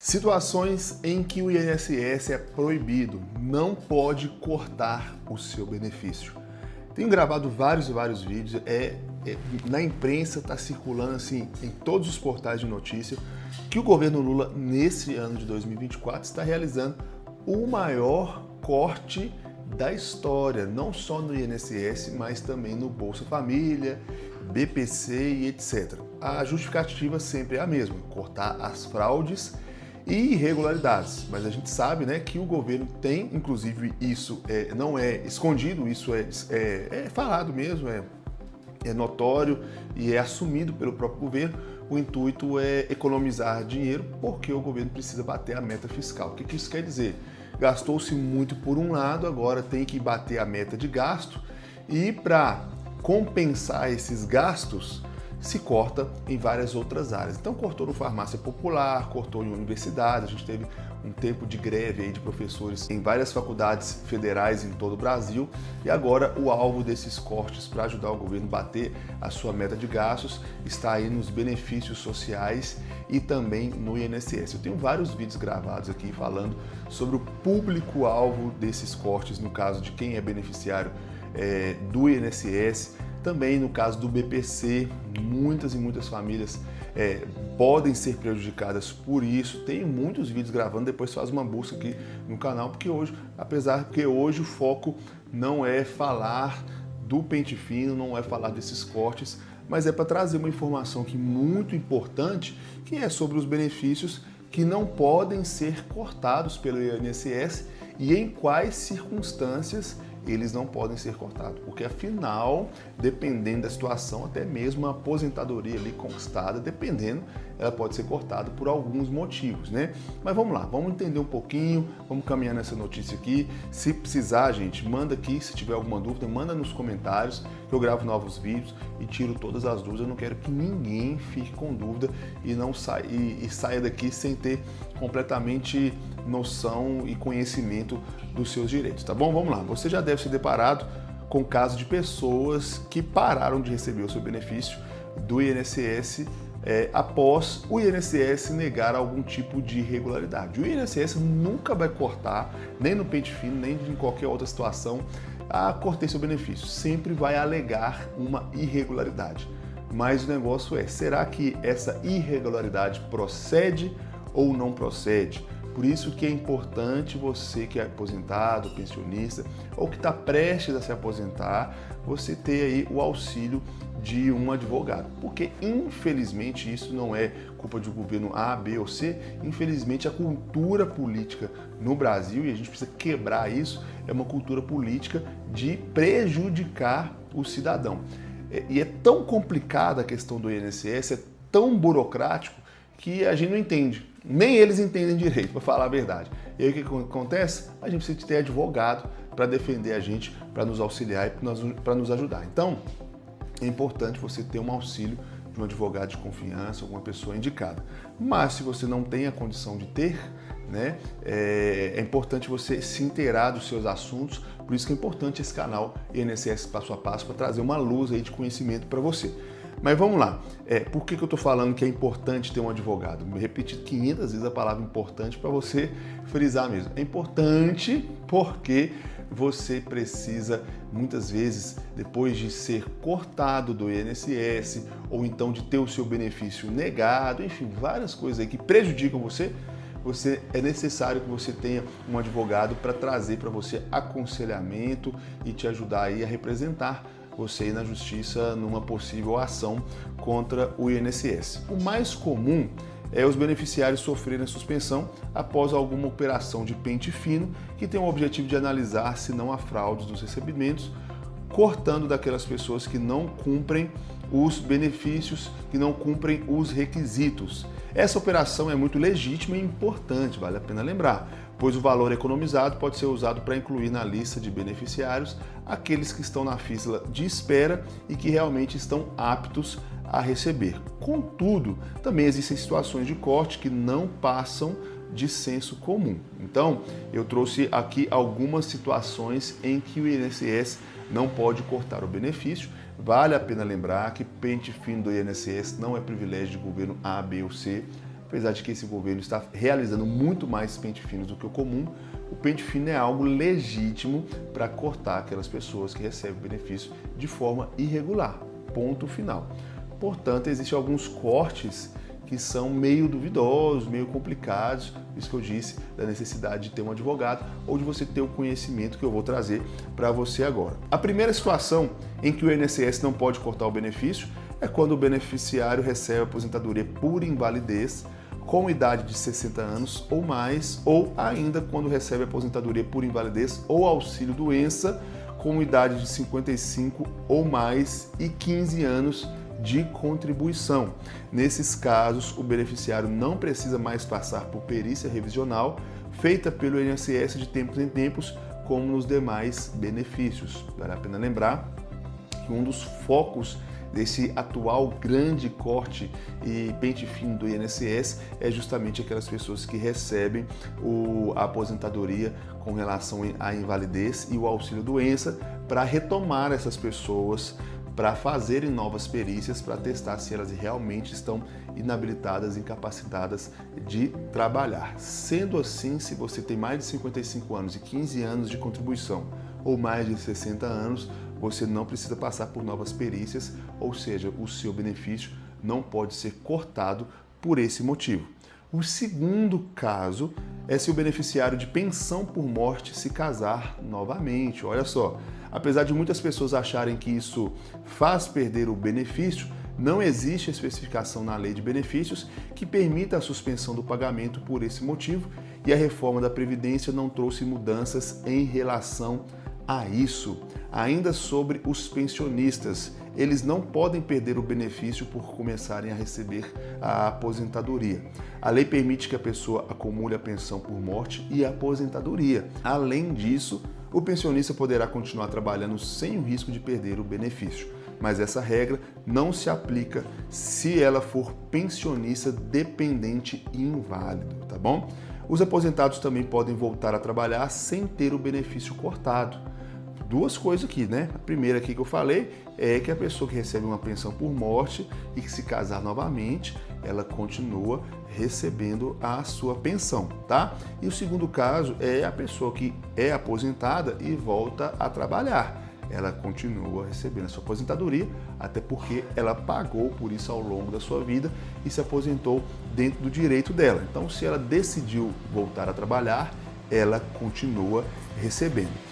Situações em que o INSS é proibido, não pode cortar o seu benefício. Tenho gravado vários vídeos, na imprensa está circulando assim em todos os portais de notícia que o governo Lula, nesse ano de 2024, está realizando o maior corte da história, não só no INSS, mas também no Bolsa Família, BPC e etc. A justificativa sempre é a mesma: cortar as fraudes e irregularidades, mas a gente sabe, né, que o governo tem, inclusive isso não é escondido, isso é falado mesmo, é notório e é assumido pelo próprio governo. O intuito é economizar dinheiro porque o governo precisa bater a meta fiscal. O que isso quer dizer? Gastou-se muito por um lado, agora tem que bater a meta de gasto e para compensar esses gastos se corta em várias outras áreas. Então cortou no farmácia popular, cortou em universidade, a gente teve um tempo de greve aí de professores em várias faculdades federais em todo o Brasil e agora o alvo desses cortes para ajudar o governo a bater a sua meta de gastos está aí nos benefícios sociais e também no INSS. Eu tenho vários vídeos gravados aqui falando sobre o público-alvo desses cortes, no caso de quem é beneficiário do INSS, também no caso do BPC, muitas e muitas famílias podem ser prejudicadas por isso. Tenho muitos vídeos gravando, depois faz uma busca aqui no canal, porque hoje o foco não é falar do pente fino, não é falar desses cortes, mas é para trazer uma informação que muito importante, que é sobre os benefícios que não podem ser cortados pelo INSS e em quais circunstâncias eles não podem ser cortados, porque afinal, dependendo da situação, até mesmo a aposentadoria ali conquistada, dependendo, ela pode ser cortada por alguns motivos, né? Mas vamos lá, vamos entender um pouquinho, vamos caminhar nessa notícia aqui. Se precisar, gente, manda aqui, se tiver alguma dúvida, manda nos comentários, que eu gravo novos vídeos e tiro todas as dúvidas. Eu não quero que ninguém fique com dúvida e saia daqui sem ter completamente noção e conhecimento dos seus direitos, tá bom? Vamos lá, você já deve ser deparado com casos de pessoas que pararam de receber o seu benefício do INSS após o INSS negar algum tipo de irregularidade. O INSS nunca vai cortar, nem no pente fino, nem em qualquer outra situação, cortei seu benefício. Sempre vai alegar uma irregularidade. Mas o negócio será que essa irregularidade procede ou não procede? Por isso que é importante você que é aposentado, pensionista, ou que está prestes a se aposentar, você ter aí o auxílio de um advogado. Porque, infelizmente, isso não é culpa de governo A, B ou C, infelizmente a cultura política no Brasil, e a gente precisa quebrar isso, é uma cultura política de prejudicar o cidadão. E é tão complicada a questão do INSS, é tão burocrático, que a gente não entende. Nem eles entendem direito, para falar a verdade. E aí o que acontece? A gente precisa ter advogado para defender a gente, para nos auxiliar e para nos ajudar. Então, é importante você ter um auxílio de um advogado de confiança, alguma pessoa indicada. Mas se você não tem a condição de ter, né, é importante você se inteirar dos seus assuntos. Por isso que é importante esse canal INSS Passo a Passo, para trazer uma luz aí de conhecimento para você. Mas vamos lá, por que eu estou falando que é importante ter um advogado? Me repeti 500 vezes a palavra importante para você frisar mesmo. É importante porque você precisa, muitas vezes, depois de ser cortado do INSS, ou então de ter o seu benefício negado, enfim, várias coisas aí que prejudicam você, é necessário que você tenha um advogado para trazer para você aconselhamento e te ajudar aí a representar você ir na justiça numa possível ação contra o INSS. O mais comum é os beneficiários sofrerem suspensão após alguma operação de pente fino que tem o objetivo de analisar se não há fraudes dos recebimentos, cortando daquelas pessoas que não cumprem os benefícios, que não cumprem os requisitos. Essa operação é muito legítima e importante, vale a pena lembrar, pois o valor economizado pode ser usado para incluir na lista de beneficiários aqueles que estão na fila de espera e que realmente estão aptos a receber. Contudo, também existem situações de corte que não passam de senso comum. Então, eu trouxe aqui algumas situações em que o INSS não pode cortar o benefício. Vale a pena lembrar que pente fino do INSS não é privilégio de governo A, B ou C. apesar de que esse governo está realizando muito mais pente finos do que o comum, o pente fino é algo legítimo para cortar aquelas pessoas que recebem benefício de forma irregular. Ponto final. Portanto, existem alguns cortes que são meio duvidosos, meio complicados, isso que eu disse da necessidade de ter um advogado ou de você ter o conhecimento que eu vou trazer para você agora. A primeira situação em que o INSS não pode cortar o benefício é quando o beneficiário recebe aposentadoria por invalidez com idade de 60 anos ou mais, ou ainda quando recebe aposentadoria por invalidez ou auxílio-doença com idade de 55 ou mais e 15 anos de contribuição. Nesses casos, o beneficiário não precisa mais passar por perícia revisional feita pelo INSS de tempos em tempos, como nos demais benefícios. Vale a pena lembrar que um dos focos desse atual grande corte e pente fino do INSS é justamente aquelas pessoas que recebem a aposentadoria com relação à invalidez e o auxílio-doença, para retomar essas pessoas para fazerem novas perícias, para testar se elas realmente estão inabilitadas, incapacitadas de trabalhar. Sendo assim, se você tem mais de 55 anos e 15 anos de contribuição ou mais de 60 anos, você não precisa passar por novas perícias, ou seja, o seu benefício não pode ser cortado por esse motivo. O segundo caso é se o beneficiário de pensão por morte se casar novamente. Olha só, apesar de muitas pessoas acharem que isso faz perder o benefício, não existe especificação na lei de benefícios que permita a suspensão do pagamento por esse motivo, e a reforma da Previdência não trouxe mudanças em relação a isso. Ainda sobre os pensionistas, eles não podem perder o benefício por começarem a receber a aposentadoria. A lei permite que a pessoa acumule a pensão por morte e a aposentadoria. Além disso, o pensionista poderá continuar trabalhando sem o risco de perder o benefício. Mas essa regra não se aplica se ela for pensionista dependente e inválido, tá bom? Os aposentados também podem voltar a trabalhar sem ter o benefício cortado. Duas coisas aqui, né? A primeira aqui que eu falei é que a pessoa que recebe uma pensão por morte e que se casar novamente, ela continua recebendo a sua pensão, tá? E o segundo caso é a pessoa que é aposentada e volta a trabalhar. Ela continua recebendo a sua aposentadoria, até porque ela pagou por isso ao longo da sua vida e se aposentou dentro do direito dela. Então, se ela decidiu voltar a trabalhar, ela continua recebendo.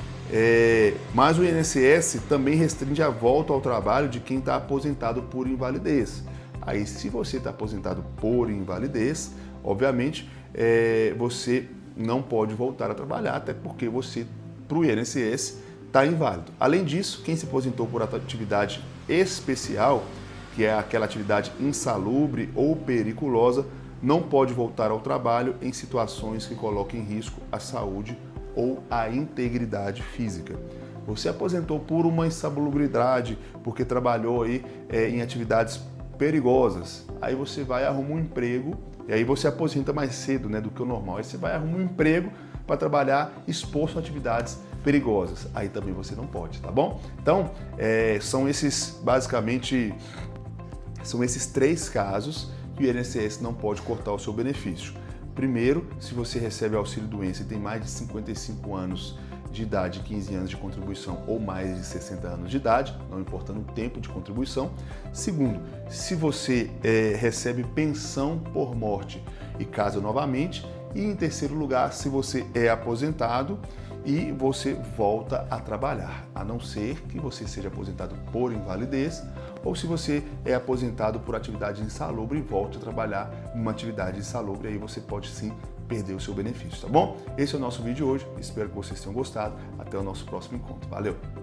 Mas o INSS também restringe a volta ao trabalho de quem está aposentado por invalidez. Aí, se você está aposentado por invalidez, obviamente, você não pode voltar a trabalhar, até porque você, para o INSS, está inválido. Além disso, quem se aposentou por atividade especial, que é aquela atividade insalubre ou periculosa, não pode voltar ao trabalho em situações que coloquem em risco a saúde ou a integridade física. Você aposentou por uma insalubridade, porque trabalhou aí em atividades perigosas. Aí você vai arrumar um emprego, e aí você aposenta mais cedo, né, do que o normal. Aí você vai arrumar um emprego para trabalhar exposto a atividades perigosas. Aí também você não pode, tá bom? Então, são esses três casos que o INSS não pode cortar o seu benefício. Primeiro, se você recebe auxílio-doença e tem mais de 55 anos de idade, 15 anos de contribuição ou mais de 60 anos de idade, não importando o tempo de contribuição. Segundo, se você recebe pensão por morte e casa novamente. E em terceiro lugar, se você é aposentado e você volta a trabalhar, a não ser que você seja aposentado por invalidez, ou se você é aposentado por atividade insalubre e volta a trabalhar numa atividade insalubre, aí você pode sim perder o seu benefício, tá bom? Esse é o nosso vídeo de hoje, espero que vocês tenham gostado, até o nosso próximo encontro, valeu!